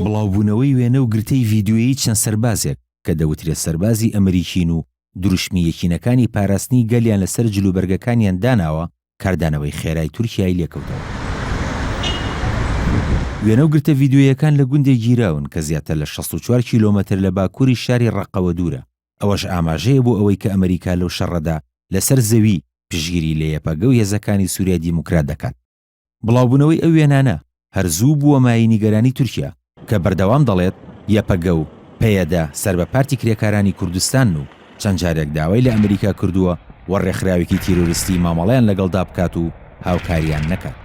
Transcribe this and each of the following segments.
بڵاوبوونەوەی وێنە و گرتەی ڤیدیۆیی چەند سەربازێک کە دەوترێت سەربازی ئەمریکین و دروشمی یەکینەکانی پاراستنی گەلیان لەسەر جلوبەرگەکانیان داناوە کاردانەوەی خێرای تورکیای لێکەوتەوە. وێنە و گرتە ڤیدیۆیەکان لە گوندێک گیراون کە زیاتر لە 64 کیلۆمەتر لە باکووری شاری ڕەقەوە دوورە. ئەوەش ئاماژەیە بۆ ئەوەی کە ئەمریکا لەو شەڕەدا لەسەر زەوی پشگیری لە یەپەگە و هێزەکانی سووریا دیموکرات دەکات. بڵاوبوونەوەی ئەو وێنانە هەرزوو بووە مای نیگەرانی تورکیا کە بەردەوام دەڵێت یەپەگە و پەیەدا سەر بە پارتی کرێکارانی کوردستان و چەند جارێک داوای لە ئەمریکا کردووە وە ڕێکخراوێکی تیرۆریستی مامەڵەیان لەگەڵدا بکات و هاوکاریان نەکات.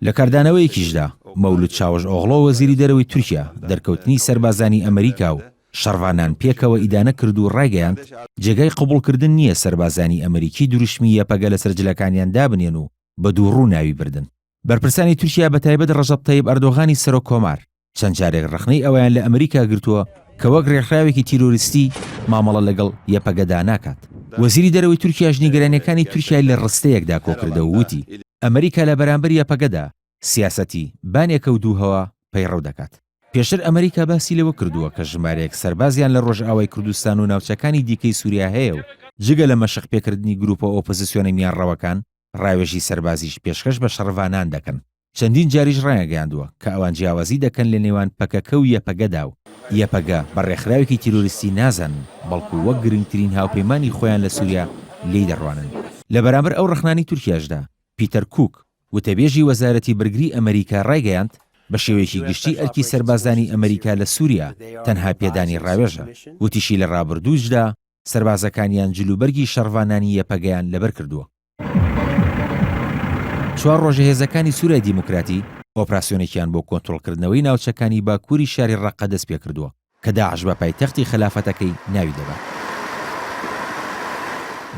لە کاردانەوەیەکیشدا مەولود چاوەژ ئۆغڵۆ وەزیری دەرەوەی تورکیا دەرکەوتنی سەربازانی ئەمریکا و شەڕوانان پێکەوە ئیدانە کرد و ڕایگەیاند جێگای قبوڵکردن نییە سەربازانی ئەمریکی دروشمی یەپەگە لەسەر جلەکانیان دابنێن و بە دووڕوو ناوی بردن. بەرپرسانی تورکیا بەتایبەت ڕەژەب تەیب ئەردۆغانی سەرۆک کۆمار چەند جارێک ڕخنەی ئەویان لە ئەمریکا گرتووە کە وەک ڕێکخراوێکی تیرۆریستی مامەڵە لەگەڵ یەپەگەدا ناکات. وەزیری دەرەوەی تورکیاش نیگەرانیەکانی تورکیای لە ڕستەیەکدا کۆکردە و وتی ئەمریکا لە بەرامبەر یەپەگەدا سیاسەتی بانێکە و دووهەوە پەیڕەو دەکات. پێشتر ئەمریکا باسی لەوە کردووە کە ژمارەیەک سەربازیان لە ڕۆژئاوای کوردستان و ناوچەکانی دیکەی سووریا هەیە و جگە لە مەشق پێکردنی گروپە ئۆپۆزیسیۆنە میانڕەوەکان ڕاوێژی سەربازیش پێشکەش بە شەڕڤانان دەکەن. چەندین جاریش ڕایگەیاندووە کە ئەوان جیاوازی دەکەن لە نێوان پەکەکە و یەپەگەدا و یەپەگە بە ڕێکخراوێکی تیرۆریستی نازانن بەڵکو وەک گرنگترین هاوپەیمانی خۆیان لە سووریا لێی دەڕوانن. لە بەرامبەر ئەو ڕخنانی تورکیاشدا پیتەر کوک وتەبێژی وەزارەتی بەرگری ئەمریکا ڕایگەیاند بە شێوەیەکی گشتی ئەرکی سەربازانی ئەمریکا لە سووریا تەنها پێدانی ڕاوێژە. وتیشی لە ڕابردووشدا سەربازەکانیان جلوبەرگی شەڕوانانی یەپەگەیان لەبەر کردووە. 4 ڕۆژە هێزەکانی سووریا دیموکراتی ئۆپراسیۆنێکیان بۆ کۆنتڕۆڵکردنەوەی ناوچەکانی باکووری شاری ڕەقە دەست پێ کردووە کە داعش بە پایتەختی خلافەتەکەی ناوی دەبات.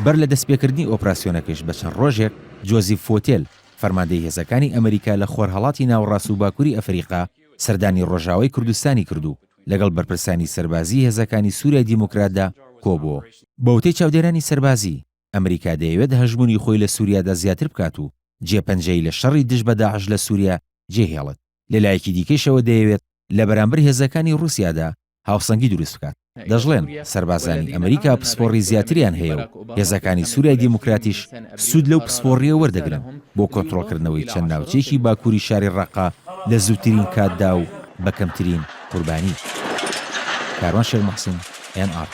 بەر لە دەستپێکردنی ئۆپراسیۆنەکەش بە چەند ڕۆژێک جۆزیف فۆتێل فەرماندەی هێزەکانی ئەمریکا لە خۆرهەڵاتی ناوەڕاست و باکووری ئەفریقا سەردانی ڕۆژاوای کوردستانی کردو لەگەڵ بەرپرسانی سەربازی هێزەکانی سووریا دیموکراتدا کۆبووە. بەوتەی چاودێرانی سەربازی ئەمریکا دەیەوێت هەژمونی خۆی لە سووریادا زیاتر بکات و جێپەنجەی لە شەڕی دژ بە داعش لە سووریا جێهێڵێت. لەلایەکی دیکەشەوە دەیەوێت لە بەرامبەر هێزەکانی رووسیادا هاوسەنگی دروست بکات. دەژڵێن سەربازانی ئەمریکا پسپۆڕی زیاتریان هەیە و هێزەکانی سووریای دیموکراتیش سوود لەو پسپۆڕیە وەردەگرن بۆ کۆنتڕۆڵکردنەوەی چەند ناوچەیەکی باکووری شاری ڕەقە لە زووترین کاتدا و بە کەمترین قوربانی. کاروان شێرمەحسن NR